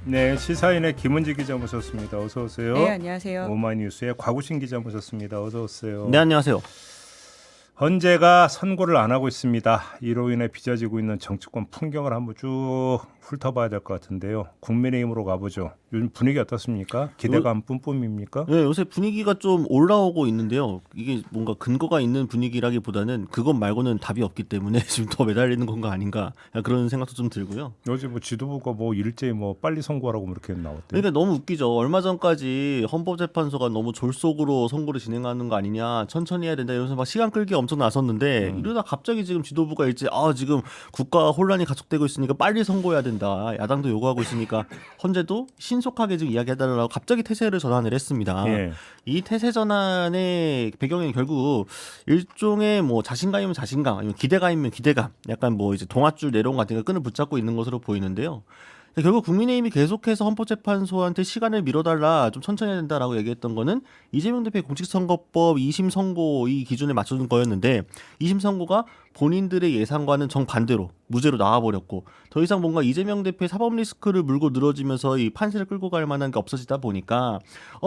네, 시사인의 김은지 기자 모셨습니다. 어서 오세요. 네, 안녕하세요. 오마이뉴스의 곽우신 기자 모셨습니다. 어서 오세요. 네, 안녕하세요. 헌재가 선고를 안 하고 있습니다. 이로 인해 빚어지고 있는 정치권 풍경을 한번 쭉 훑어봐야 될 것 같은데요. 국민의힘으로 가보죠. 요즘 분위기 어떻습니까? 기대감 뿜뿜입니까? 네, 요새 분위기가 좀 올라오고 있는데요. 이게 뭔가 근거가 있는 분위기라기보다는 그것 말고는 답이 없기 때문에 지금 더 매달리는 건가 아닌가 그런 생각도 좀 들고요. 요즘 뭐 지도부가 뭐 일제히 뭐 빨리 선고하라고 이렇게 나왔대요. 그러니까 너무 웃기죠. 얼마 전까지 헌법재판소가 너무 졸속으로 선고를 진행하는 거 아니냐, 천천히 해야 된다 이러면서 막 시간 끌기 엄청 나섰는데 이러다 갑자기 지금 지도부가 지금 국가 혼란이 가속되고 있으니까 빨리 선고해야 된다. 야당도 요구하고 있으니까 헌재도 신속하게 지금 이야기해달라고 갑자기 태세를 전환을 했습니다. 예. 이 태세 전환의 배경은 결국 일종의 뭐 자신감이면 자신감, 아니면 기대감이면 기대감, 약간 뭐 이제 동아줄 내려온 같은 거 끈을 붙잡고 있는 것으로 보이는데요. 결국 국민의힘이 계속해서 헌법재판소한테 시간을 미뤄달라, 좀 천천히 해야 된다라고 얘기했던 거는 이재명 대표의 공직선거법 2심 선고 이 기준에 맞춰준 거였는데 2심 선고가 본인들의 예상과는 정반대로 무죄로 나와버렸고 더 이상 뭔가 이재명 대표의 사법 리스크를 물고 늘어지면서 이 판세를 끌고 갈 만한 게 없어지다 보니까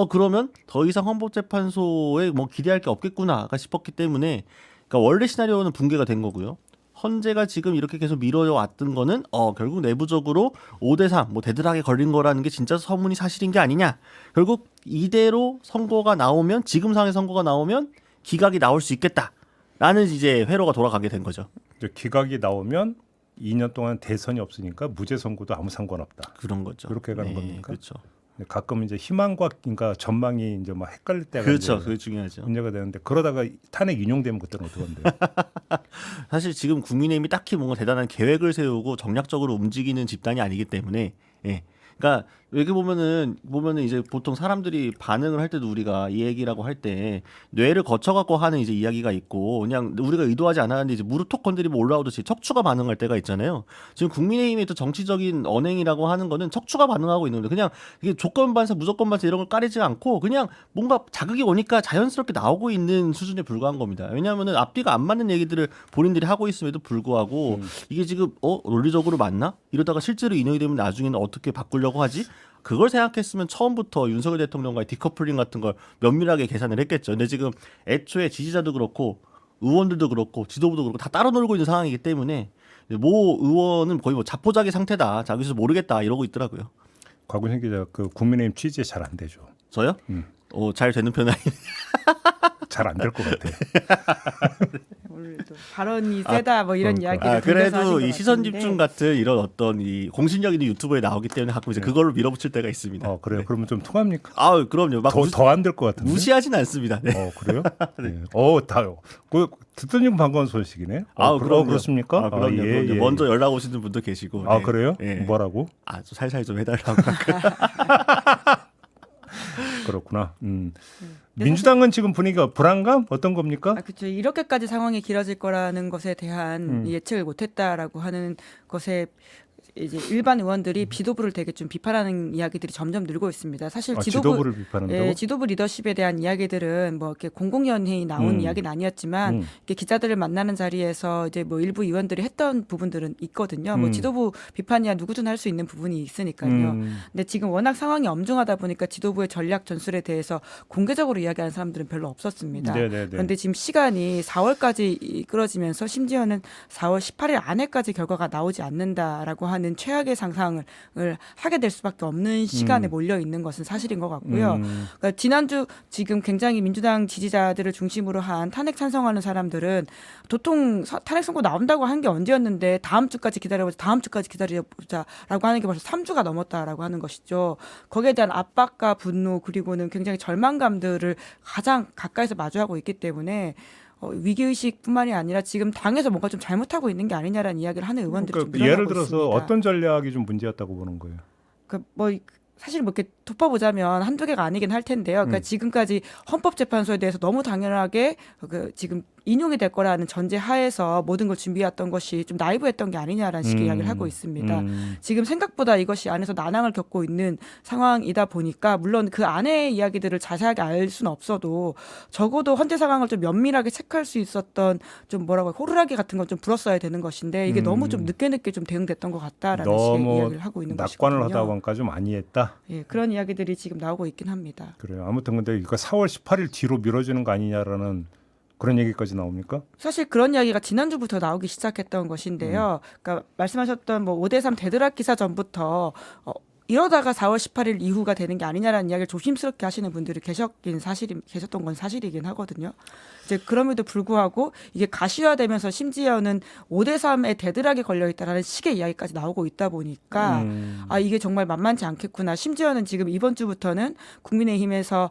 그러면 더 이상 헌법재판소에 뭐 기대할 게 없겠구나가 싶었기 때문에, 그러니까 원래 시나리오는 붕괴가 된 거고요. 헌재가 지금 이렇게 계속 미뤄져 왔던 거는 결국 내부적으로 5대3 뭐 대들하게 걸린 거라는 게 진짜 서문이 사실인 게 아니냐. 결국 이대로 선고가 나오면, 지금 상의 선고가 나오면 기각이 나올 수 있겠다라는 이제 회로가 돌아가게 된 거죠. 기각이 나오면 2년 동안 대선이 없으니까 무죄 선고도 아무 상관없다. 그런 거죠. 그렇게 가는 네, 겁니까? 그렇죠. 가끔 이제 희망과 그러니까 전망이 이제 막 헷갈릴 때가 그렇죠. 이제 그게 중요하죠. 문제가 되는데, 그러다가 탄핵 인용되면 그때는 어떡한데요? 사실 지금 국민의힘이 딱히 뭔가 대단한 계획을 세우고 정략적으로 움직이는 집단이 아니기 때문에, 예. 그러니까 여기 보면은 이제 보통 사람들이 반응을 할 때도 우리가 이 얘기라고 할 때 뇌를 거쳐갖고 하는 이제 이야기가 있고, 그냥 우리가 의도하지 않았는데 이제 무릎 톡 건드리면 올라오듯이 척추가 반응할 때가 있잖아요. 지금 국민의힘의 또 정치적인 언행이라고 하는 거는 척추가 반응하고 있는 건데, 그냥 이게 조건 반사, 무조건 반사 이런 걸 까리지 않고 그냥 뭔가 자극이 오니까 자연스럽게 나오고 있는 수준에 불과한 겁니다. 왜냐하면은 앞뒤가 안 맞는 얘기들을 본인들이 하고 있음에도 불구하고 이게 지금 논리적으로 맞나? 이러다가 실제로 인용이 되면 나중에는 어떻게 바꾸려고 하지? 그걸 생각했으면 처음부터 윤석열 대통령과의 디커플링 같은 걸 면밀하게 계산을 했겠죠. 근데 지금 애초에 지지자도 그렇고 의원들도 그렇고 지도부도 그렇고 다 따로 놀고 있는 상황이기 때문에 모 의원은 거의 뭐 자포자기 상태다, 자기도 모르겠다 이러고 있더라고요. 곽우신 기자, 그 국민의힘 취재 잘 안 되죠. 저요? 잘 되는 편 아니에요. 잘 안 될 것 같아. 오늘 또 발언이 세다 뭐 이런 그러니까. 이야기를 들려서 하신 그래도 것 이 시선 같은데. 집중 같은 이런 어떤 이 공신력 있는 유튜브에 나오기 때문에 가끔 이제 그걸로 밀어붙일 때가 있습니다. 그래요? 그러면 좀 통합니까? 그럼요. 막 더 안 될 것 같은데. 무시하진 않습니다. 네. 그래요? 네. 다요. 듣더니 반가운 소식이네. 그럼요. 그렇습니까? 그럼요. 예, 그럼요. 예. 먼저 연락 오시는 분도 계시고. 네. 그래요? 네. 뭐라고? 좀 살살 좀 해달라고. 그렇구나. 민주당은 지금 분위기가 불안감 어떤 겁니까? 그렇죠. 이렇게까지 상황이 길어질 거라는 것에 대한 예측을 못했다라고 하는 것에 이제 일반 의원들이 지도부를 되게 좀 비판하는 이야기들이 점점 늘고 있습니다. 사실 지도부를 비판한다고? 지도부 리더십에 대한 이야기들은 뭐 이렇게 공공연히 나온 이야기는 아니었지만 이렇게 기자들을 만나는 자리에서 이제 뭐 일부 의원들이 했던 부분들은 있거든요. 뭐 지도부 비판이야 누구든 할 수 있는 부분이 있으니까요. 근데 지금 워낙 상황이 엄중하다 보니까 지도부의 전략 전술에 대해서 공개적으로 이야기하는 사람들은 별로 없었습니다. 네네네. 그런데 지금 시간이 4월까지 이끌어지면서 심지어는 4월 18일 안에까지 결과가 나오지 않는다라고 하는 최악의 상상을 하게 될 수밖에 없는 시간에 몰려 있는 것은 사실인 것 같고요. 그러니까 지난주 지금 굉장히 민주당 지지자들을 중심으로 한 탄핵 찬성하는 사람들은 도통 탄핵 선고 나온다고 한 게 언제였는데 다음 주까지 기다려보자라고 하는 게 벌써 3주가 넘었다라고 하는 것이죠. 거기에 대한 압박과 분노 그리고는 굉장히 절망감들을 가장 가까이서 마주하고 있기 때문에 위기의식뿐만이 아니라 지금 당에서 뭔가 좀 잘못하고 있는 게 아니냐라는 이야기를 하는 의원들이 좀 늘어나고 예를 들어서 있습니다. 어떤 전략이 좀 문제였다고 보는 거예요? 사실 뭐 이렇게 덮어보자면 한두 개가 아니긴 할 텐데요. 그러니까 지금까지 헌법재판소에 대해서 너무 당연하게 지금 인용이 될 거라는 전제 하에서 모든 걸 준비했던 것이 좀 나이브했던 게 아니냐라는 식의 이야기를 하고 있습니다. 지금 생각보다 이것이 안에서 난항을 겪고 있는 상황이다 보니까 물론 그 안의 이야기들을 자세하게 알 수는 없어도 적어도 현재 상황을 좀 면밀하게 체크할 수 있었던 좀 뭐라고 호루라기 같은 건 좀 불었어야 되는 것인데 이게 너무 좀 늦게 좀 대응됐던 것 같다라는 식의 이야기를 하고 있는 것이거든요. 낙관을 하다 보니까 좀 많이 했다. 예, 그런 이야기들이 지금 나오고 있긴 합니다. 그래요. 아무튼 근데 이거 4월 18일 뒤로 미뤄지는 거 아니냐라는 그런 얘기까지 나옵니까? 사실 그런 이야기가 지난주부터 나오기 시작했던 것인데요. 그러니까 말씀하셨던 뭐 5대3 대드락 기사 전부터 이러다가 4월 18일 이후가 되는 게 아니냐라는 이야기를 조심스럽게 하시는 분들이 계셨던 건 사실이긴 하거든요. 이제 그럼에도 불구하고 이게 가시화되면서 심지어는 5대3의 대드락이 걸려 있다라는 식의 이야기까지 나오고 있다 보니까 아 이게 정말 만만치 않겠구나. 심지어는 지금 이번 주부터는 국민의힘에서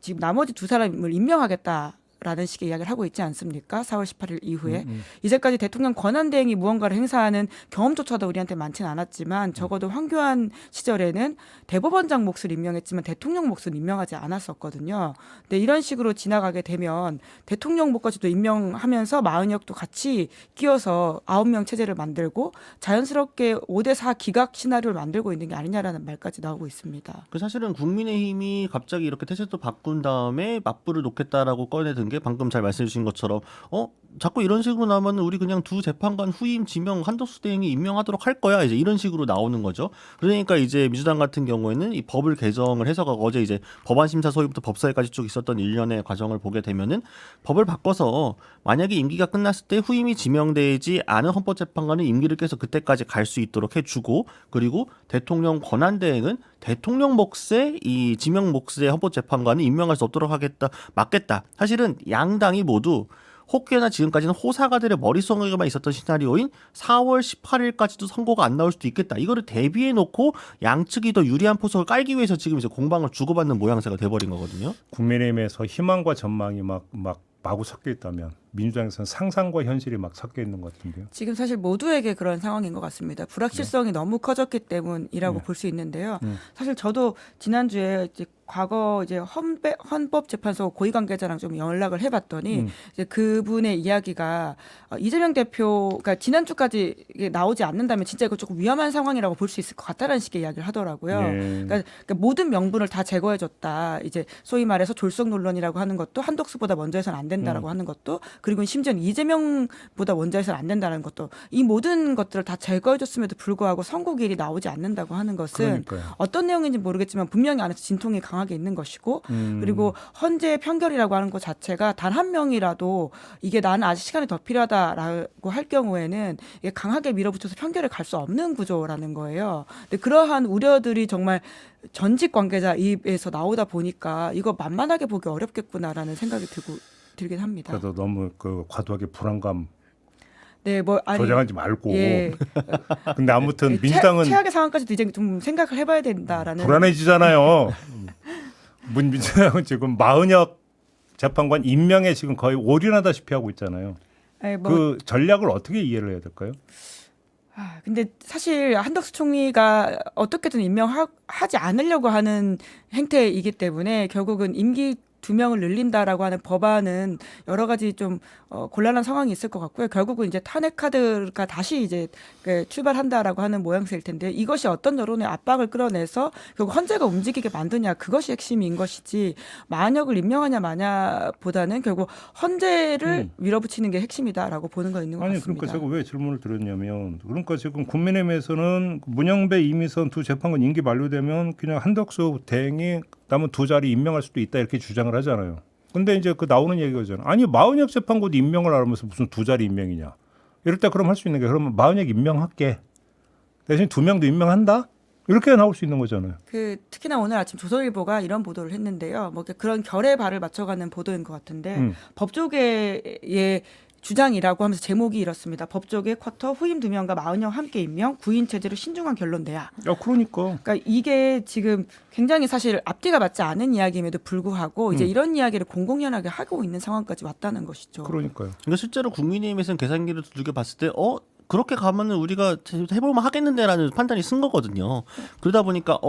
지금 나머지 두 사람을 임명하겠다. 라는 식의 이야기를 하고 있지 않습니까? 4월 18일 이후에 이제까지 대통령 권한대행이 무언가를 행사하는 경험조차도 우리한테 많지는 않았지만 적어도 황교안 시절에는 대법원장 몫을 임명했지만 대통령 몫은 임명하지 않았었거든요. 근데 이런 식으로 지나가게 되면 대통령 몫까지도 임명하면서 마은혁도 같이 끼어서 9명 체제를 만들고 자연스럽게 5대4 기각 시나리오를 만들고 있는 게 아니냐라는 말까지 나오고 있습니다. 그 사실은 국민의힘이 갑자기 이렇게 태세도 바꾼 다음에 맞불을 놓겠다라고 꺼내든 게 방금 잘 말씀해 주신 것처럼 자꾸 이런 식으로 나오면 우리 그냥 두 재판관 후임 지명 한덕수 대행이 임명하도록 할 거야 이제 이런 식으로 나오는 거죠. 그러니까 이제 민주당 같은 경우에는 이 법을 개정을 해서 어제 이제 법안 심사 소위부터 법사위까지 쭉 있었던 일련의 과정을 보게 되면은 법을 바꿔서 만약에 임기가 끝났을 때 후임이 지명되지 않은 헌법재판관은 임기를 깨서 그때까지 갈 수 있도록 해주고 그리고 대통령 권한대행은 대통령 몫의 이 지명 몫의 헌법재판관은 임명할 수 없도록 하겠다 맞겠다. 사실은 양당이 모두 혹여나 지금까지는 호사가들의 머릿속에만 있었던 시나리오인 4월 18일까지도 선고가 안 나올 수도 있겠다. 이거를 대비해 놓고 양측이 더 유리한 포석을 깔기 위해서 지금 이제 공방을 주고받는 모양새가 돼버린 거거든요. 국민의힘에서 희망과 전망이 막 마구 섞여 있다면 민주당에서는 상상과 현실이 막 섞여 있는 것 같은데요. 지금 사실 모두에게 그런 상황인 것 같습니다. 불확실성이 너무 커졌기 때문이라고 볼 수 있는데요. 사실 저도 지난주에 이제 과거 이제 헌법재판소 고위 관계자랑 좀 연락을 해봤더니 이제 그분의 이야기가 이재명 대표가 지난주까지 이게 나오지 않는다면 진짜 이거 조금 위험한 상황이라고 볼 수 있을 것 같다라는 식의 이야기를 하더라고요. 그러니까 모든 명분을 다 제거해줬다. 이제 소위 말해서 졸속 논란이라고 하는 것도 한덕수보다 먼저 해서는 안 된다라고 하는 것도 그리고 심지어는 이재명보다 먼저 해서는 안 된다는 것도 이 모든 것들을 다 제거해줬음에도 불구하고 선고일이 나오지 않는다고 하는 것은 그러니까요. 어떤 내용인지 모르겠지만 분명히 안에서 진통이 강하게 있는 것이고 그리고 헌재 판결이라고 하는 것 자체가 단 한 명이라도 이게 나는 아직 시간이 더 필요하다라고 할 경우에는 이게 강하게 밀어붙여서 판결을 갈 수 없는 구조라는 거예요. 근데 그러한 우려들이 정말 전직 관계자 입에서 나오다 보니까 이거 만만하게 보기 어렵겠구나라는 생각이 들긴 합니다. 그래도 너무 그 과도하게 불안감 네, 뭐 아니, 조장하지 말고. 예. 근데 아무튼 민주당은 최악의 상황까지도 이제 좀 생각을 해봐야 된다라는. 불안해지잖아요. 민주당은 지금 마은혁 재판관 임명에 지금 거의 올인하다시피 하고 있잖아요. 아니, 뭐, 그 전략을 어떻게 이해를 해야 될까요? 근데 사실 한덕수 총리가 어떻게든 임명하지 않으려고 하는 행태이기 때문에 결국은 임기 2명을 늘린다라고 하는 법안은 여러 가지 좀 곤란한 상황이 있을 것 같고요. 결국은 이제 탄핵 카드가 다시 이제 출발한다라고 하는 모양새일 텐데 이것이 어떤 여론의 압박을 끌어내서 결국 헌재가 움직이게 만드냐 그것이 핵심인 것이지 마은혁을 임명하냐 마냐보다는 결국 헌재를 밀어붙이는 게 핵심이다라고 보는 거 있는 것 아니 같습니다. 그러니까 제가 왜 질문을 드렸냐면 그러니까 지금 국민의힘에서는 문영배 이미선 두 재판관 임기 만료되면 그냥 한덕수 대행이 남은 두 자리 임명할 수도 있다 이렇게 주장을 하잖아요. 근데 이제 그 나오는 얘기가잖아요. 아니 마은혁 재판관도 임명을 하면서 무슨 두 자리 임명이냐. 이럴 때 그럼 할 수 있는 게 그러면 마은혁 임명할게. 대신 2명도 임명한다? 이렇게 나올 수 있는 거잖아요. 특히나 오늘 아침 조선일보가 이런 보도를 했는데요. 뭐 그런 결의 발을 맞춰가는 보도인 것 같은데 법조계의 주장이라고 하면서 제목이 이렇습니다. 법조계 쿼터 후임 2명과 마은혁 함께 임명 구인 체제로 신중한 결론 내야. 그러니까 이게 지금 굉장히 사실 앞뒤가 맞지 않은 이야기임에도 불구하고 이제 이런 이야기를 공공연하게 하고 있는 상황까지 왔다는 것이죠. 그러니까요. 그러니까 실제로 국민의힘에서는 계산기를 두들겨 봤을 때 그렇게 가면은 우리가 해볼만 하겠는데라는 판단이 쓴 거거든요. 그러다 보니까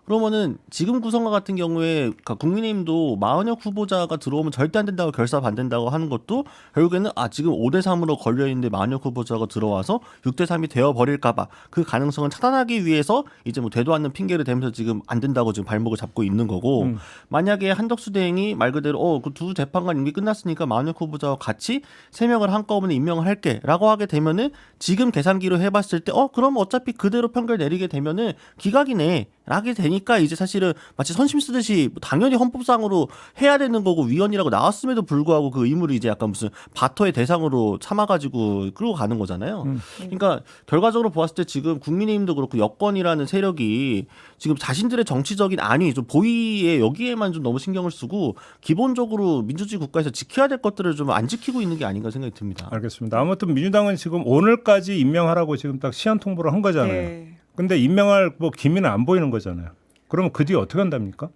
그러면은 지금 구성과 같은 경우에 국민의힘도 마은혁 후보자가 들어오면 절대 안 된다고 결사 반대한다고 하는 것도 결국에는 지금 5대 3으로 걸려 있는데 마은혁 후보자가 들어와서 6대 3이 되어 버릴까봐 그 가능성을 차단하기 위해서 이제 뭐 되도 않는 핑계를 대면서 지금 안 된다고 지금 발목을 잡고 있는 거고 만약에 한덕수 대행이 말 그대로 그 두 재판관 임기 끝났으니까 마은혁 후보자와 같이 3명을 한꺼번에 임명을 할게라고 하게 되면은 지금 계산기로 해봤을 때 그럼 어차피 그대로 판결 내리게 되면은 기각이네. 하게 되니까 이제 사실은 마치 선심 쓰듯이 당연히 헌법상으로 해야 되는 거고 위헌이라고 나왔음에도 불구하고 그 의무를 이제 약간 무슨 바터의 대상으로 삼아가지고 끌고 가는 거잖아요. 그러니까 결과적으로 보았을 때 지금 국민의힘도 그렇고 여권이라는 세력이 지금 자신들의 정치적인 좀 보이에 여기에만 좀 너무 신경을 쓰고 기본적으로 민주주의 국가에서 지켜야 될 것들을 좀 안 지키고 있는 게 아닌가 생각이 듭니다. 알겠습니다. 아무튼 민주당은 지금 오늘까지 임명하라고 지금 딱 시한 통보를 한 거잖아요. 네. 근데 임명할 기미는 안 보이는 거잖아요. 그러면 그 뒤에 어떻게 한답니까?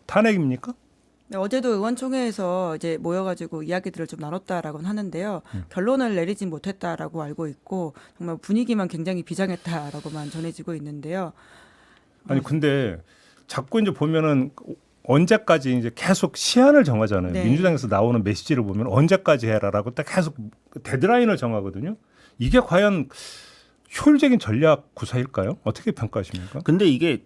탄핵입니까? 네, 어제도 의원총회에서 이제 모여가지고 이야기들을 좀 나눴다라고는 하는데요. 결론을 내리진 못했다라고 알고 있고 정말 분위기만 굉장히 비장했다라고만 전해지고 있는데요. 아니 근데 자꾸 이제 보면은 언제까지 이제 계속 시한을 정하잖아요. 네. 민주당에서 나오는 메시지를 보면 언제까지 해라라고 딱 계속 데드라인을 정하거든요. 이게 과연 효율적인 전략 구사일까요? 어떻게 평가하십니까? 근데 이게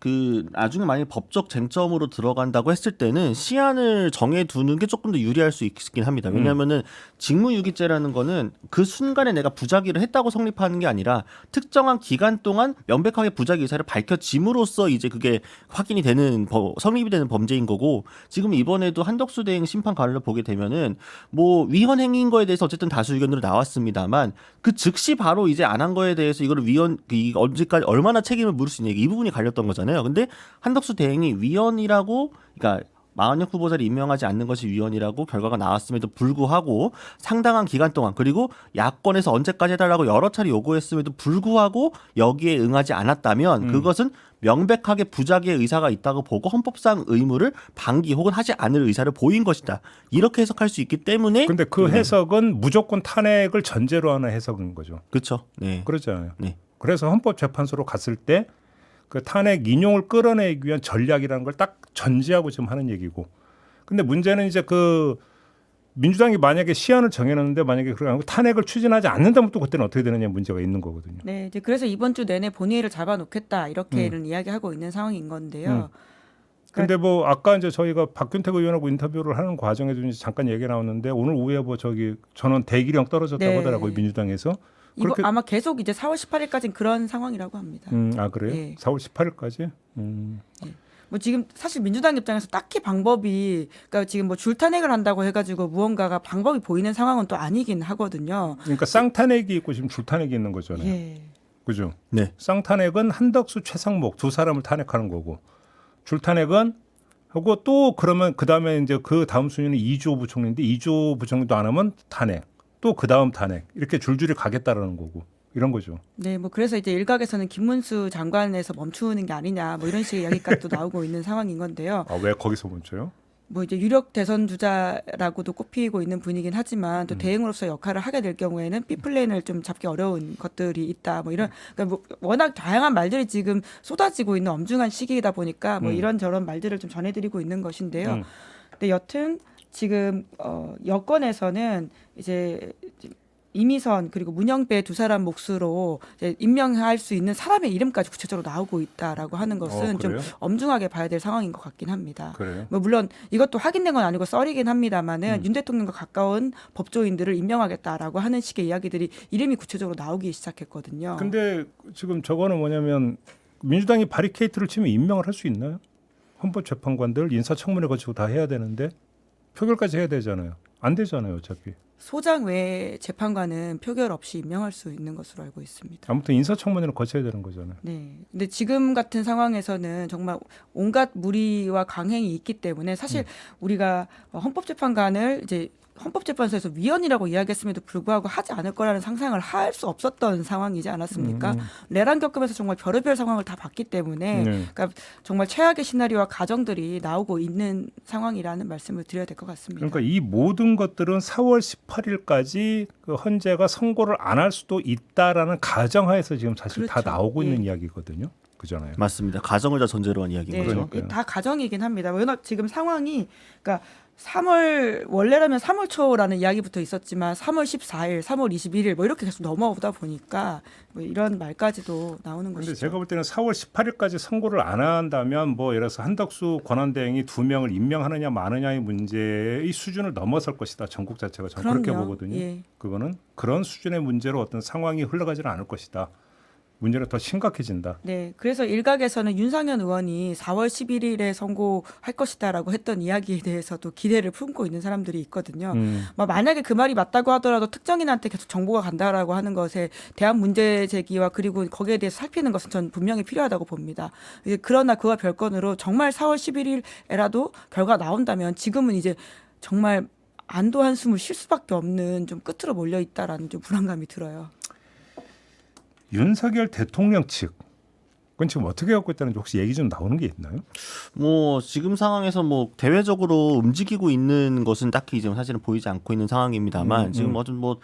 나중에 만약 법적 쟁점으로 들어간다고 했을 때는 시한을 정해두는 게 조금 더 유리할 수 있긴 합니다. 왜냐하면은 직무유기죄라는 거는 그 순간에 내가 부작위를 했다고 성립하는 게 아니라 특정한 기간 동안 명백하게 부작위 의사를 밝혀짐으로써 이제 그게 확인이 되는 성립이 되는 범죄인 거고 지금 이번에도 한덕수 대행 심판 가를 보게 되면은 뭐 위헌 행위인 거에 대해서 어쨌든 다수 의견으로 나왔습니다만 그 즉시 바로 이제 안 한 거에 대해서 이거를 언제까지 얼마나 책임을 물을 수 있냐 이 부분이 갈렸던 거잖아요. 근데 한덕수 대행이 위헌이라고 그러니까 마은혁 후보자를 임명하지 않는 것이 위헌이라고 결과가 나왔음에도 불구하고 상당한 기간 동안 그리고 야권에서 언제까지 해달라고 여러 차례 요구했음에도 불구하고 여기에 응하지 않았다면 그것은 명백하게 부작위의 의사가 있다고 보고 헌법상 의무를 방기 혹은 하지 않을 의사를 보인 것이다. 이렇게 해석할 수 있기 때문에 근데 그 해석은 무조건 탄핵을 전제로 하는 해석인 거죠. 그렇죠. 네. 그렇잖아요. 네. 그래서 헌법재판소로 갔을 때 그 탄핵 인용을 끌어내기 위한 전략이라는 걸 딱 전제하고 지금 하는 얘기고. 근데 문제는 이제 그 민주당이 만약에 시한을 정해놨는데 만약에 그러고 탄핵을 추진하지 않는다면 또 그때는 어떻게 되느냐 문제가 있는 거거든요. 네, 이제 그래서 이번 주 내내 본회의를 잡아놓겠다 이렇게는 이야기하고 있는 상황인 건데요. 근데 뭐 아까 이제 저희가 박균택 의원하고 인터뷰를 하는 과정에도 이제 잠깐 얘기 나왔는데 오늘 오후에 전원 대기령 떨어졌다고 네. 하더라고요 민주당에서. 그렇게 아마 계속 이제 4월 18일까지는 그런 상황이라고 합니다. 그래요? 네. 4월 18일까지? 뭐 지금 사실 민주당 입장에서 딱히 방법이 그러니까 지금 뭐 줄탄핵을 한다고 해가지고 무언가가 방법이 보이는 상황은 또 아니긴 하거든요. 그러니까 쌍탄핵이 있고 지금 줄탄핵이 있는 거잖아요. 예. 그죠? 네. 쌍탄핵은 한덕수, 최상목 두 사람을 탄핵하는 거고 줄탄핵은 하고 또 그러면 그 다음에 이제 그 다음 순위는 이주호 부총리인데 이주호 부총리도 안 하면 탄핵 또 그 다음 탄핵 이렇게 줄줄이 가겠다라는 거고 이런 거죠. 네, 뭐 그래서 이제 일각에서는 김문수 장관에서 멈추는 게 아니냐 뭐 이런 식의 이야기까지도 나오고 있는 상황인 건데요. 왜 거기서 멈춰요? 뭐 이제 유력 대선 주자라고도 꼽히고 있는 분이긴 하지만 또 대행으로서 역할을 하게 될 경우에는 B 플랜을 좀 잡기 어려운 것들이 있다. 뭐 이런 그러니까 뭐 워낙 다양한 말들이 지금 쏟아지고 있는 엄중한 시기이다 보니까 뭐 이런 저런 말들을 좀 전해드리고 있는 것인데요. 근데 여튼 지금 여권에서는 이제 이미선 그리고 문영배 두 사람 몫으로 이제 임명할 수 있는 사람의 이름까지 구체적으로 나오고 있다라고 하는 것은 좀 그래요? 엄중하게 봐야 될 상황인 것 같긴 합니다. 그래요? 뭐 물론 이것도 확인된 건 아니고 썰이긴 합니다만은 윤 대통령과 가까운 법조인들을 임명하겠다라고 하는 식의 이야기들이 이름이 구체적으로 나오기 시작했거든요. 근데 지금 저거는 뭐냐면 민주당이 바리케이트를 치면 임명을 할 수 있나요? 헌법재판관들 인사청문회 거치고 다 해야 되는데 표결까지 해야 되잖아요. 안 되잖아요, 어차피. 소장 외 재판관은 표결 없이 임명할 수 있는 것으로 알고 있습니다. 아무튼 인사청문회는 거쳐야 되는 거잖아요. 네. 근데 지금 같은 상황에서는 정말 온갖 무리와 강행이 있기 때문에 사실 우리가 헌법재판관을 이제 헌법재판소에서 위헌이라고 이야기했음에도 불구하고 하지 않을 거라는 상상을 할 수 없었던 상황이지 않았습니까? 내란 겪으면서 정말 별의별 상황을 다 봤기 때문에 그러니까 정말 최악의 시나리오와 가정들이 나오고 있는 상황이라는 말씀을 드려야 될 것 같습니다. 그러니까 이 모든 것들은 4월 18일까지 그 헌재가 선고를 안 할 수도 있다라는 가정하에서 지금 사실 다 그렇죠. 나오고 있는 예. 이야기거든요. 그잖아요. 맞습니다. 가정을 다 전제로 한 이야기인 네, 거죠. 그러니까요. 다 가정이긴 합니다. 워낙 지금 상황이 그러니까 3월 원래라면 3월 초라는 이야기부터 있었지만 3월 14일, 3월 21일 뭐 이렇게 계속 넘어오다 보니까 뭐 이런 말까지도 나오는 근데 것이죠. 제가 볼 때는 4월 18일까지 선고를 안 한다면 뭐 예를 들어서 한덕수 권한대행이 2명을 임명하느냐 마느냐의 문제의 수준을 넘어설 것이다. 전국 자체가 저는 그렇게 그럼요. 보거든요. 예. 그거는 그런 수준의 문제로 어떤 상황이 흘러가지는 않을 것이다. 문제는 더 심각해진다. 네, 그래서 일각에서는 윤상현 의원이 4월 11일에 선고할 것이다라고 했던 이야기에 대해서도 기대를 품고 있는 사람들이 있거든요. 뭐 만약에 그 말이 맞다고 하더라도 특정인한테 계속 정보가 간다라고 하는 것에 대한 문제 제기와 그리고 거기에 대해서 살피는 것은 전 분명히 필요하다고 봅니다. 그러나 그와 별건으로 정말 4월 11일에라도 결과가 나온다면 지금은 이제 정말 안도 한숨을 쉴 수밖에 없는 좀 끝으로 몰려 있다라는 좀 불안감이 들어요. 윤석열 대통령 측 그건 지금 어떻게 갖고 있다는지 혹시 얘기 좀 나오는 게 있나요? 뭐 지금 상황에서 뭐 대외적으로 움직이고 있는 것은 딱히 지금 사실은 보이지 않고 있는 상황입니다만 지금 뭐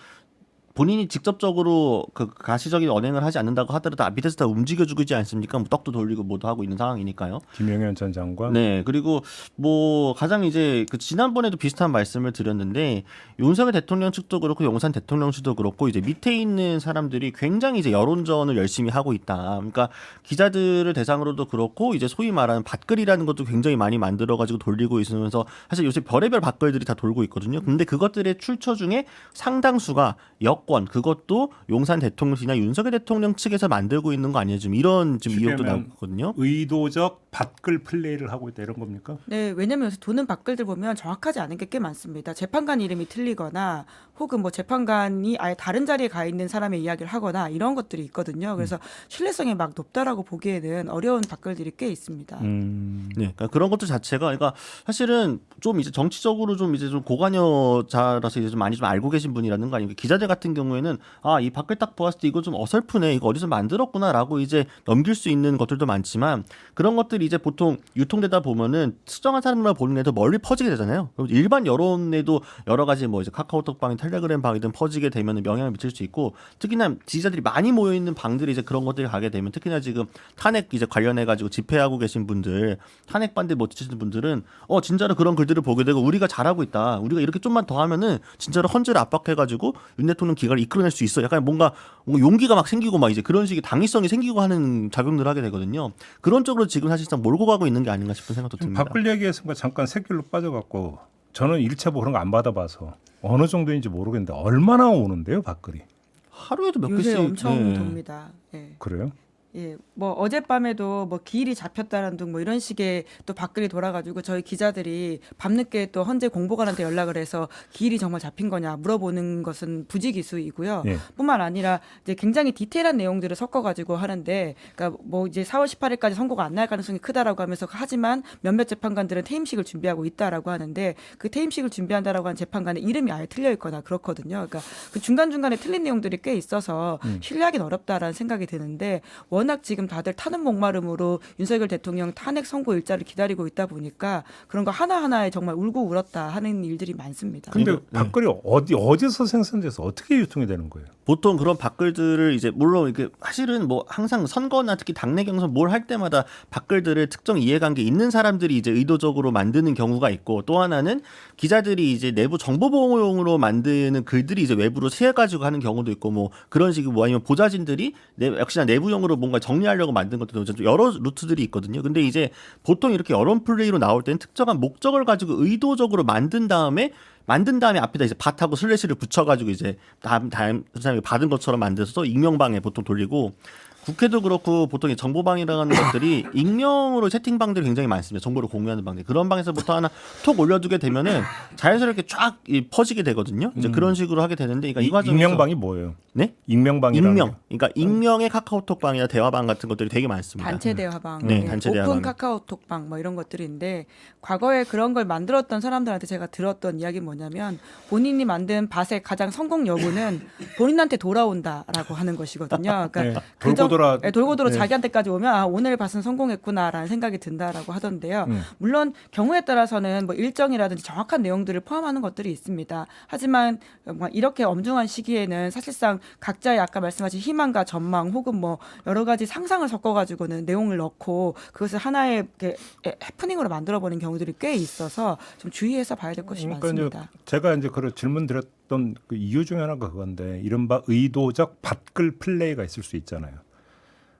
본인이 직접적으로 그 가시적인 언행을 하지 않는다고 하더라도 밑에서 다 움직여주고 있지 않습니까? 뭐 떡도 돌리고 뭐도 하고 있는 상황이니까요. 김영현 전 장관. 네, 그리고 뭐 가장 이제 그 지난번에도 비슷한 말씀을 드렸는데 윤석열 대통령 측도 그렇고 용산 대통령 측도 그렇고 이제 밑에 있는 사람들이 굉장히 이제 여론전을 열심히 하고 있다. 그러니까 기자들을 대상으로도 그렇고 이제 소위 말하는 밭글이라는 것도 굉장히 많이 만들어가지고 돌리고 있으면서 사실 요새 별의별 밭글들이 다 돌고 있거든요. 근데 그것들의 출처 중에 상당수가 여권 그것도 용산 대통령이나 윤석열 대통령 측에서 만들고 있는 거 아니냐 지금 이런 지금 의혹도 쉽게 나거든요. 의도적 밭글 플레이를 하고 있다 이런 겁니까? 네, 왜냐면 요새 도는 밖글들 보면 정확하지 않은 게 꽤 많습니다. 재판관 이름이 틀리거나 혹은 뭐 재판관이 아예 다른 자리에 가 있는 사람의 이야기를 하거나 이런 것들이 있거든요. 그래서 신뢰성이 막 높다라고 보기에는 어려운 밖글들이 꽤 있습니다. 네, 그러니까 그런 것들 자체가 그러니까 사실은 좀 이제 정치적으로 좀 이제 좀 고관여자라서 이제 좀 많이 좀 알고 계신 분이라는 거 아닙니까? 기자들 같은 경우에는 아, 이 밖을 딱 보았을 때 이거 좀 어설프네, 이거 어디서 만들었구나라고 이제 넘길 수 있는 것들도 많지만 그런 것들이 이제 보통 유통되다 보면은 수정한 사람만 보는 애도 멀리 퍼지게 되잖아요. 그럼 일반 여론에도 여러 가지 뭐 이제 카카오톡 방이 텔레그램 방이든 퍼지게 되면 영향을 미칠 수 있고 특히나 지지자들이 많이 모여 있는 방들이 이제 그런 것들이 가게 되면 특히나 지금 탄핵 이제 관련해 가지고 집회하고 계신 분들 탄핵 반대 못 지시는 분들은 진짜로 그런 글들을 보게 되고 우리가 잘하고 있다. 우리가 이렇게 좀만 더 하면은 진짜로 헌재를 압박해 가지고 윤 대통령 기각을 이끌어낼 수 있어. 약간 뭔가 용기가 막 생기고 막 이제 그런 식의 당위성이 생기고 하는 작용들을 하게 되거든요. 그런 쪽으로 지금 사실상 몰고 가고 있는 게 아닌가 싶은 생각도 듭니다. 밖을 얘기해서 잠깐 새길로 빠져갖고 저는 일체보 그런 거 안 받아봐서 어느 정도인지 모르겠는데 얼마나 오는데요 밖글이? 하루에도 몇 요새 개씩 엄청 돕니다. 예. 그래요? 예, 뭐 어젯밤에도 뭐 기일이 잡혔다는 등 뭐 이런 식의 또 밖글이 돌아가지고 저희 기자들이 밤늦게 또 헌재 공보관한테 연락을 해서 기일이 정말 잡힌 거냐 물어보는 것은 부지기수이고요. 예. 뿐만 아니라 이제 굉장히 디테일한 내용들을 섞어가지고 하는데, 그러니까 뭐 이제 4월 18일까지 선고가 안 날 가능성이 크다라고 하면서 하지만 몇몇 재판관들은 퇴임식을 준비하고 있다라고 하는데 그 퇴임식을 준비한다라고 한 재판관의 이름이 아예 틀려 있거나 그렇거든요. 그러니까 그 중간 중간에 틀린 내용들이 꽤 있어서 신뢰하기는 어렵다라는 생각이 드는데. 워낙 지금 다들 타는 목마름으로 윤석열 대통령 탄핵 선고 일자를 기다리고 있다 보니까 그런 거 하나하나에 정말 울고 울었다 하는 일들이 많습니다. 근데 네. 밖글이 어디서 생산돼서 어떻게 유통이 되는 거예요? 보통 그런 밖글들을 이제 물론 이게 사실은 뭐 항상 선거나 특히 당내 경선 뭘 할 때마다 밖글들을 특정 이해관계 있는 사람들이 이제 의도적으로 만드는 경우가 있고 또 하나는 기자들이 이제 내부 정보 보호용으로 만드는 글들이 이제 외부로 새가지고 하는 경우도 있고 뭐 그런 식이고 뭐 아니면 보좌진들이 역시나 내부용으로 뭔가 정리하려고 만든 것도 여러 루트들이 있거든요. 근데 이제 보통 이렇게 여론 플레이로 나올 때는 특정한 목적을 가지고 의도적으로 만든 다음에 앞에다 이제 밭하고 슬래시를 붙여가지고 이제 다음 사람이 받은 것처럼 만들어서 익명방에 보통 돌리고 국회도 그렇고 보통 이 정보방이라는 것들이 익명으로 채팅방들이 굉장히 많습니다. 정보를 공유하는 방들. 그런 방에서부터 하나 톡 올려두게 되면은 자연스럽게 쫙 퍼지게 되거든요. 이제 그런 식으로 하게 되는데, 그러니까 이 과정에서 익명방이 뭐예요? 네? 익명방이라는 익명. 그러니까 익명의 카카오톡방이나 대화방 같은 것들이 되게 많습니다. 단체 대화방, 네, 단체 오픈 대화방. 카카오톡방 뭐 이런 것들인데 과거에 그런 걸 만들었던 사람들한테 제가 들었던 이야기는 뭐냐면 본인이 만든 밭의 가장 성공 여부는 본인한테 돌아온다라고 하는 것이거든요. 그러니까 네, 그 돌고 돌아 네, 돌고 돌아 네. 자기한테까지 오면 아, 오늘 밭은 성공했구나라는 생각이 든다라고 하던데요. 물론 경우에 따라서는 뭐 일정이라든지 정확한 내용들을 포함하는 것들이 있습니다. 하지만 뭐 이렇게 엄중한 시기에는 사실상 각자의 아까 말씀하신 희망과 전망 혹은 뭐 여러 가지 상상을 섞어가지고는 내용을 넣고 그것을 하나의 해프닝으로 만들어버리는 경우들이 꽤 있어서 좀 주의해서 봐야 될 것이 많습니다. 제가 이제 그런 질문 드렸던 그 이유 중에 하나가 그건데 이른바 의도적 밭글 플레이가 있을 수 있잖아요.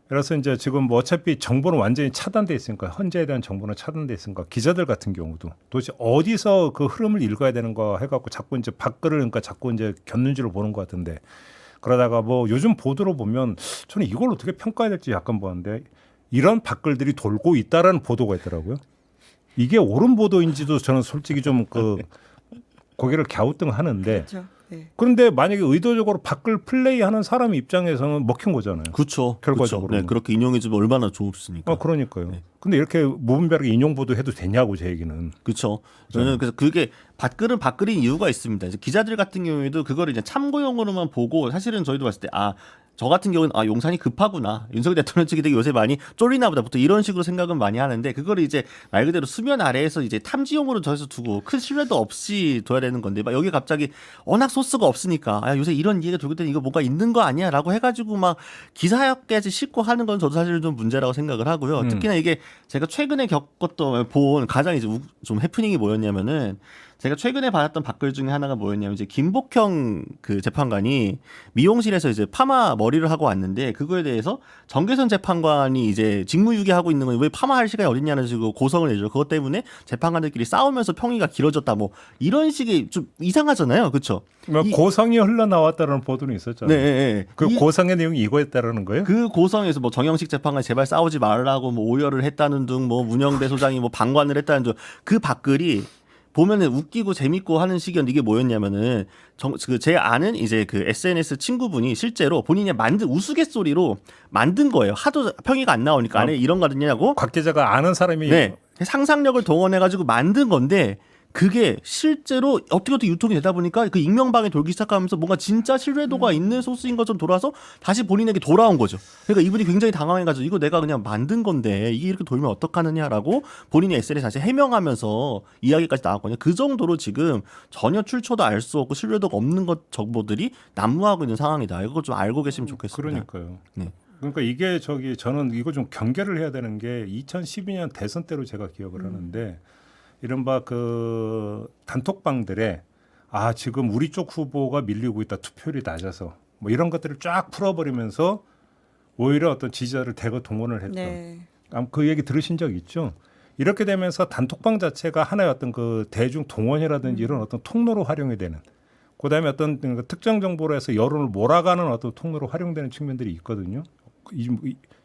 그래서 이제 지금 뭐 어차피 정보는 완전히 차단돼 있으니까 헌재에 대한 정보는 차단돼 있으니까 기자들 같은 경우도 도대체 어디서 그 흐름을 읽어야 되는가 해갖고 자꾸 이제 밭글을 그러니까 자꾸 이제 곁눈질로 보는 것 같은데 그러다가 뭐 요즘 보도로 보면 저는 이걸 어떻게 평가해야 될지 약간 보는데 이런 밭글들이 돌고 있다라는 보도가 있더라고요. 이게 옳은 보도인지도 저는 솔직히 좀 그 고개를 갸우뚱하는데 그렇죠. 네. 그런데 만약에 의도적으로 밭글 플레이하는 사람 입장에서는 먹힌 거잖아요. 그렇죠. 결과적으로. 그렇죠. 네, 그렇게 인용해주면 얼마나 좋습니까? 그러니까요. 네. 근데 이렇게 무분별하게 인용 보도해도 되냐고 제 얘기는. 그렇죠. 저는 그래서 그게 밭글은 밭글인 이유가 있습니다. 이제 기자들 같은 경우에도 그걸 이제 참고용으로만 보고 사실은 저희도 봤을 때 저 같은 경우는 용산이 급하구나. 윤석열 대통령 측이 되게 요새 많이 쫄리나 보다. 보통 이런 식으로 생각은 많이 하는데 그걸 이제 말 그대로 수면 아래에서 이제 탐지용으로 저에서 두고 큰 신뢰도 없이 둬야 되는 건데 막 여기 갑자기 워낙 소스가 없으니까 요새 이런 얘기가 돌고 있더니 이거 뭐가 있는 거 아니야라고 해가지고 막 기사까지 싣고 하는 건 저도 사실 좀 문제라고 생각을 하고요. 특히나 이게 제가 최근에 겪었던 본 가장 이제 좀 해프닝이 뭐였냐면은 제가 최근에 받았던 밭글 중에 하나가 뭐였냐면 이제 김복형 그 재판관이 미용실에서 이제 파마 머리를 하고 왔는데 그거에 대해서 정계선 재판관이 이제 직무유기하고 있는 건 왜 파마할 시간이 어딨냐는 식으로 고성을 내죠. 그것 때문에 재판관들끼리 싸우면서 평의가 길어졌다 뭐 이런 식의 좀 이상하잖아요. 그렇죠? 고성이 흘러나왔다는 보도는 있었잖아요. 네. 그 고성의 내용이 이거였다라는 거예요? 그 고성에서 뭐 정영식 재판관이 제발 싸우지 말라고 뭐 오열을 했다는 등 뭐 문영대 소장이 뭐 방관을 했다는 등 그 밭글이 보면은 웃기고 재밌고 하는 시기였는데 이게 뭐였냐면은 제 아는 이제 그 SNS 친구분이 실제로 본인이 만든 우스갯소리로 만든 거예요. 하도 평의가 안 나오니까 안에 이런 거 하느냐고. 곽 기자가 아는 사람이 네. 상상력을 동원해가지고 만든 건데 그게 실제로 어떻게 유통이 되다 보니까 그 익명방에 돌기 시작하면서 뭔가 진짜 신뢰도가 있는 소스인 것처럼 돌아서 다시 본인에게 돌아온 거죠. 그러니까 이분이 굉장히 당황해가지고 이거 내가 그냥 만든 건데 이게 이렇게 돌면 어떡하느냐라고 본인이 SNS에 다시 해명하면서 이야기까지 나왔거든요. 그 정도로 지금 전혀 출처도 알 수 없고 신뢰도가 없는 것 정보들이 난무하고 있는 상황이다. 이거 좀 알고 계시면 좋겠습니다. 그러니까요. 네. 그러니까 이게 저는 이거 좀 경계를 해야 되는 게 2012년 대선 때로 제가 기억을 하는데 이른바 그 단톡방들에 지금 우리 쪽 후보가 밀리고 있다 투표율이 낮아서 뭐 이런 것들을 쫙 풀어버리면서 오히려 어떤 지지자를 대거 동원을 했던 네. 그 얘기 들으신 적 있죠? 이렇게 되면서 단톡방 자체가 하나의 어떤 그 대중 동원이라든지 이런 어떤 통로로 활용이 되는 그다음에 어떤 그 특정 정보로 해서 여론을 몰아가는 어떤 통로로 활용되는 측면들이 있거든요.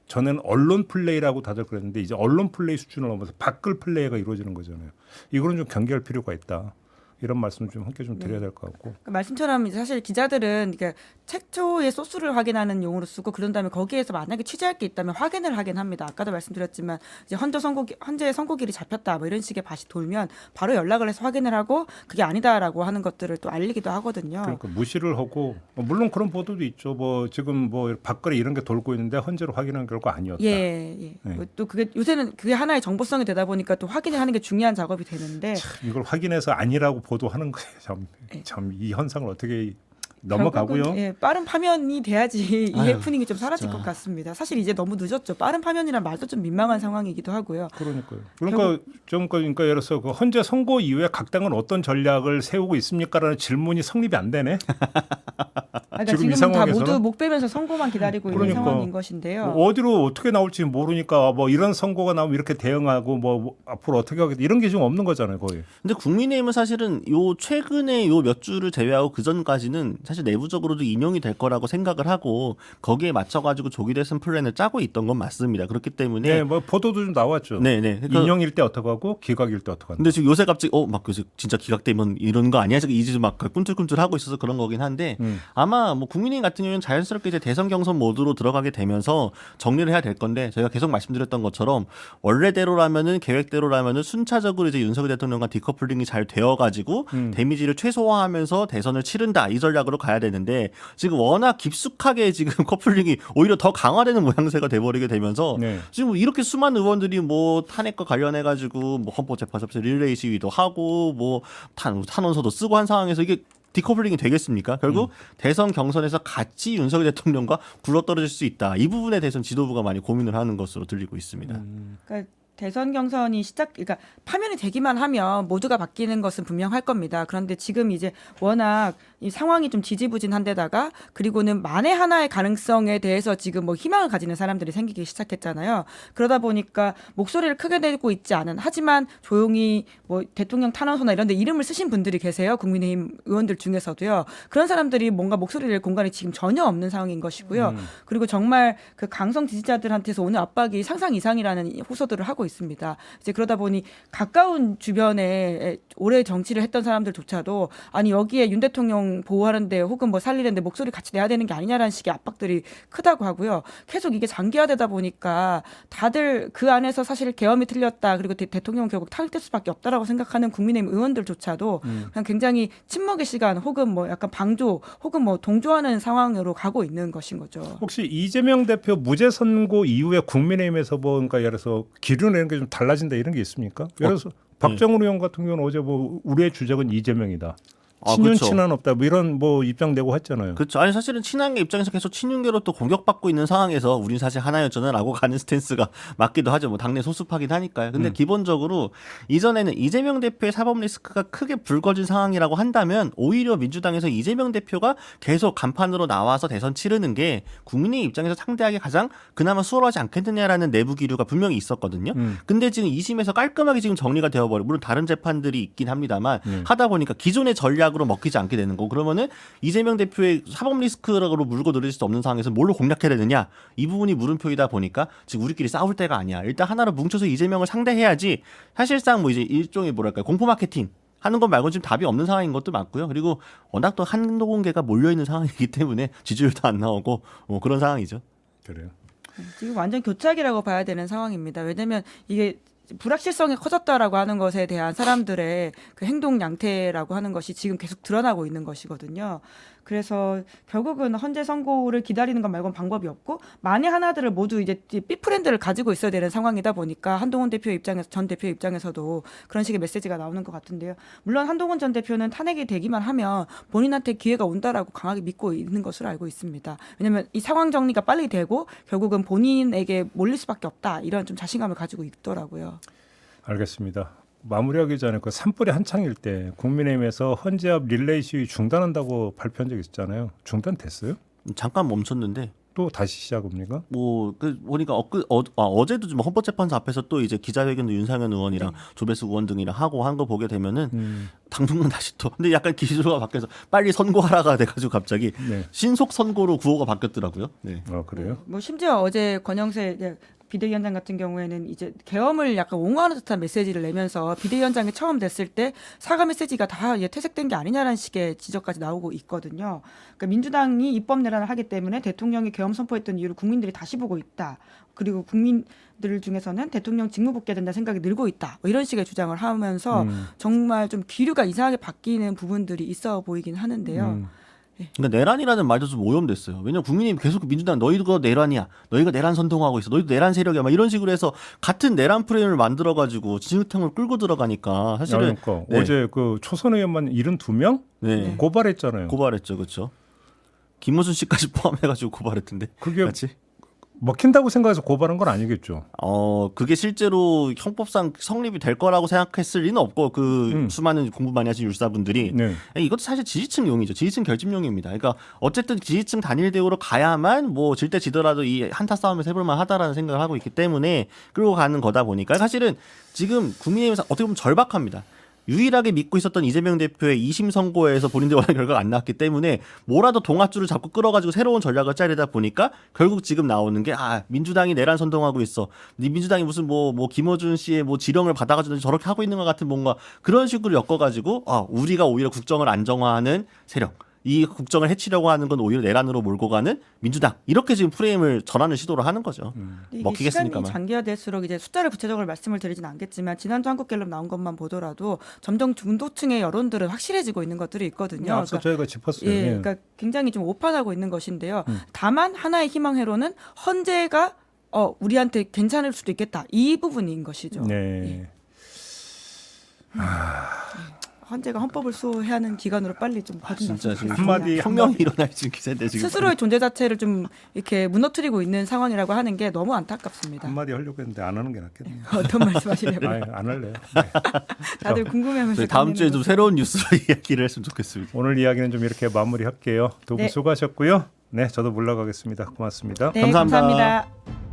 전에는 언론 플레이라고 다들 그랬는데 이제 언론 플레이 수준을 넘어서 밭글 플레이가 이루어지는 거잖아요. 이거는 좀 경계할 필요가 있다. 이런 말씀을 좀 함께 좀 드려야 될 것 같고. 그 말씀처럼 이제 사실 기자들은 그러니까 최초의 소스를 확인하는 용어로 쓰고 그런 다음에 거기에서 만약에 취재할 게 있다면 확인을 하긴 합니다. 아까도 말씀드렸지만 이제 헌재 선고일이 잡혔다 뭐 이런 식의 밭이 돌면 바로 연락을 해서 확인을 하고 그게 아니다라고 하는 것들을 또 알리기도 하거든요. 그러니까 무시를 하고 물론 그런 보도도 있죠. 뭐 지금 뭐 밭글에 이런 게 돌고 있는데 헌재로 확인한 결과 아니었다. 예. 네. 또 그게 요새는 그게 하나의 정보성이 되다 보니까 또 확인을 하는 게 중요한 작업이 되는데 이걸 확인해서 아니라고 보도하는 거예요. 참 이 현상을 어떻게 넘어가고요. 결국은, 빠른 파면이 돼야지 이 아유, 해프닝이 좀 사라질 것 같습니다. 사실 이제 너무 늦었죠. 빠른 파면이란 말도 좀 민망한 상황이기도 하고요. 그러니까요. 그러니까 예를 들어서 그 헌재 선고 이후에 각 당은 어떤 전략을 세우고 있습니까라는 질문이 성립이 안 되네. 그러니까 지금 이 지금 다 상황에서는? 모두 목 빼면서 선고만 기다리고 있는 그러니까. 상황인 것인데요. 어디로 어떻게 나올지 모르니까 뭐 이런 선고가 나오면 이렇게 대응하고 뭐 앞으로 어떻게 하겠다 이런 게 지금 없는 거잖아요, 거의. 근데 국민의힘은 사실은 요 최근에 요 몇 주를 제외하고 그 전까지는 사실 내부적으로도 인용이 될 거라고 생각을 하고 거기에 맞춰가지고 조기 대선 플랜을 짜고 있던 건 맞습니다. 그렇기 때문에 네, 뭐 보도도 좀 나왔죠. 네. 그러니까 인용일 때 어떻게 하고 기각일 때 어떻게 하는. 근데 지금 요새 갑자기 막 요새 진짜 기각되면 이런 거 아니야? 이제 막 꿈틀꿈틀 하고 있어서 그런 거긴 한데 아마 아마 뭐 국민의힘 같은 경우는 자연스럽게 이제 대선 경선 모드로 들어가게 되면서 정리를 해야 될 건데 저희가 계속 말씀드렸던 것처럼 원래대로라면은 계획대로라면은 순차적으로 이제 윤석열 대통령과 디커플링이 잘 되어가지고 데미지를 최소화하면서 대선을 치른다 이 전략으로 가야 되는데 지금 워낙 깊숙하게 지금 커플링이 오히려 더 강화되는 모양새가 돼버리게 되면서 네. 지금 이렇게 수많은 의원들이 뭐 탄핵과 관련해가지고 뭐 헌법재판소에서 릴레이 시위도 하고 뭐 탄원서도 쓰고 한 상황에서 이게 디커플링이 되겠습니까? 결국 대선 경선에서 같이 윤석열 대통령과 굴러떨어질 수 있다. 이 부분에 대해서는 지도부가 많이 고민을 하는 것으로 들리고 있습니다. 그러니까 대선 경선이 그러니까 파면이 되기만 하면 모두가 바뀌는 것은 분명할 겁니다. 그런데 지금 이제 워낙 이 상황이 좀 지지부진한데다가 그리고는 만에 하나의 가능성에 대해서 지금 뭐 희망을 가지는 사람들이 생기기 시작했잖아요. 그러다 보니까 목소리를 크게 내고 있지 않은 하지만 조용히 뭐 대통령 탄원서나 이런 데 이름을 쓰신 분들이 계세요. 국민의힘 의원들 중에서도요. 그런 사람들이 뭔가 목소리를 낼 공간이 지금 전혀 없는 상황인 것이고요. 그리고 정말 그 강성 지지자들한테서 오는 압박이 상상 이상이라는 호소들을 하고 있습니다. 이제 그러다 보니 가까운 주변에 오래 정치를 했던 사람들조차도 아니 여기에 윤 대통령 보호하는데 혹은 뭐 살리는데 목소리 같이 내야 되는 게 아니냐라는 식의 압박들이 크다고 하고요. 계속 이게 장기화되다 보니까 다들 그 안에서 사실 계엄이 틀렸다. 그리고 대통령은 결국 탄핵될 수밖에 없다라고 생각하는 국민의힘 의원들조차도 그냥 굉장히 침묵의 시간 혹은 뭐 약간 방조 혹은 뭐 동조하는 상황으로 가고 있는 것인 거죠. 혹시 이재명 대표 무죄 선고 이후에 국민의힘에서 뭔가 예를 들어서 기류내는 게 좀 달라진다 이런 게 있습니까? 예를 들어서 박정훈 의원 같은 경우는 어제 뭐 우리의 주적은 이재명이다. 친윤 그렇죠. 친한 없다. 뭐 이런 뭐 입장 내고 했잖아요. 그렇죠. 아니 사실은 친한계 입장에서 계속 친윤계로 또 공격받고 있는 상황에서 우린 사실 하나였잖아라고 가는 스탠스가 맞기도 하죠. 뭐 당내 소수파긴 하니까요. 근데 기본적으로 이전에는 이재명 대표의 사법 리스크가 크게 불거진 상황이라고 한다면 오히려 민주당에서 이재명 대표가 계속 간판으로 나와서 대선 치르는 게 국민의 입장에서 상대하기 가장 그나마 수월하지 않겠느냐라는 내부 기류가 분명히 있었거든요. 근데 지금 2심에서 깔끔하게 지금 정리가 되어버리고 물론 다른 재판들이 있긴 합니다만 하다 보니까 기존의 전략으로 먹히지 않게 되는 거. 그러면은 이재명 대표의 사법 리스크라고 물고 늘릴 수 없는 상황에서 뭘로 공략해야 되느냐? 이 부분이 물음표이다 보니까 지금 우리끼리 싸울 때가 아니야. 일단 하나로 뭉쳐서 이재명을 상대해야지. 사실상 뭐 이제 일종의 뭐랄까요? 공포 마케팅 하는 것 말고는 지금 답이 없는 상황인 것도 맞고요. 그리고 워낙 또 한동훈계가 몰려 있는 상황이기 때문에 지지율도 안 나오고 그런 상황이죠. 그래요. 지금 완전 교착이라고 봐야 되는 상황입니다. 왜냐하면 이게 불확실성이 커졌다라고 하는 것에 대한 사람들의 그 행동 양태라고 하는 것이 지금 계속 드러나고 있는 것이거든요. 그래서 결국은 헌재 선고를 기다리는 것 말고는 방법이 없고 만에 하나들을 모두 이제 삐프렌드를 가지고 있어야 되는 상황이다 보니까 한동훈 대표 입장에서 전 대표 입장에서도 그런 식의 메시지가 나오는 것 같은데요. 물론 한동훈 전 대표는 탄핵이 되기만 하면 본인한테 기회가 온다라고 강하게 믿고 있는 것으로 알고 있습니다. 왜냐하면 이 상황 정리가 빨리 되고 결국은 본인에게 몰릴 수밖에 없다 이런 좀 자신감을 가지고 있더라고요. 알겠습니다. 마무리하기 전에 그 산불이 한창일 때 국민의힘에서 헌재 앞 릴레이 시위 중단한다고 발표한 적 있잖아요. 중단됐어요? 잠깐 멈췄는데 또 다시 시작합니까? 뭐 보니까 어제도 좀 헌법재판소 앞에서 또 이제 기자회견도 윤상현 의원이랑 조배수 의원 등이랑 하고 한 거 보게 되면은 당분간 다시 또 근데 약간 기조가 바뀌어서 빨리 선고하라가 돼가지고 갑자기 신속 선고로 구호가 바뀌었더라고요. 네. 그래요? 뭐 심지어 어제 권영세 비대위원장 같은 경우에는 이제 계엄을 약간 옹호하는 듯한 메시지를 내면서 비대위원장이 처음 됐을 때 사과 메시지가 다 퇴색된 게 아니냐라는 식의 지적까지 나오고 있거든요. 그러니까 민주당이 입법 내란을 하기 때문에 대통령이 계엄 선포했던 이유를 국민들이 다시 보고 있다. 그리고 국민들 중에서는 대통령 직무복귀해야 된다는 생각이 늘고 있다. 뭐 이런 식의 주장을 하면서 정말 좀 기류가 이상하게 바뀌는 부분들이 있어 보이긴 하는데요. 그러니까 내란이라는 말도 좀 오염됐어요. 왜냐면 국민의힘 계속 민주당 너희가 내란이야. 너희가 내란 선동하고 있어. 너희도 내란 세력이야. 막 이런 식으로 해서 같은 내란 프레임을 만들어가지고 진흙탕을 끌고 들어가니까 사실은 그러니까 어제 그 초선 의원만 72명 고발했잖아요. 고발했죠. 그렇죠. 김문순 씨까지 포함해가지고 고발했던데. 그게 같이? 먹힌다고 생각해서 고발한 건 아니겠죠. 그게 실제로 형법상 성립이 될 거라고 생각했을 리는 없고 수많은 공부 많이 하신 율사분들이 이것도 사실 지지층용이죠. 지지층 결집용입니다. 그러니까 어쨌든 지지층 단일 대우로 가야만 뭐 질 때 지더라도 이 한타 싸움에서 해볼만 하다라는 생각을 하고 있기 때문에 끌고 가는 거다 보니까 사실은 지금 국민의힘에서 어떻게 보면 절박합니다. 유일하게 믿고 있었던 이재명 대표의 2심 선고에서 본인들 원하는 결과가 안 나왔기 때문에 뭐라도 동아줄을 잡고 끌어가지고 새로운 전략을 짜려다 보니까 결국 지금 나오는 게 민주당이 내란 선동하고 있어. 민주당이 무슨 뭐 김어준 씨의 뭐 지령을 받아가지고 저렇게 하고 있는 것 같은 뭔가 그런 식으로 엮어가지고 우리가 오히려 국정을 안정화하는 세력. 이 국정을 해치려고 하는 건 오히려 내란으로 몰고 가는 민주당 이렇게 지금 프레임을 전하는 시도를 하는 거죠. 이게 먹히겠습니까만. 시간이 장기화될수록 이제 숫자를 구체적으로 말씀을 드리진 않겠지만 지난주 한국갤럽 나온 것만 보더라도 점점 중도층의 여론들은 확실해지고 있는 것들이 있거든요. 앞서 저희가 짚었어요. 예, 예. 그러니까 굉장히 좀 오판하고 있는 것인데요. 다만 하나의 희망회로는 헌재가 우리한테 괜찮을 수도 있겠다 이 부분인 것이죠. 네. 헌재가 헌법을 수호해야 하는 기관으로 빨리 좀 거듭났으면 진짜 지금 좋겠습니다. 한마디 혁명이 일어날 지금 기세인데 지금 스스로의 존재 자체를 좀 이렇게 무너뜨리고 있는 상황이라고 하는 게 너무 안타깝습니다. 한마디 하려고 했는데 안 하는 게 낫겠네요. 어떤 말씀하시려고요? 아니, 안 할래요. 네. 다들 궁금해하면서 저희 다음 주에 좀 끝내는 새로운 뉴스로 이야기를 했으면 좋겠습니다. 오늘 이야기는 좀 이렇게 마무리할게요. 두 분 네. 수고하셨고요. 네, 저도 물러가겠습니다. 고맙습니다. 네, 감사합니다. 감사합니다.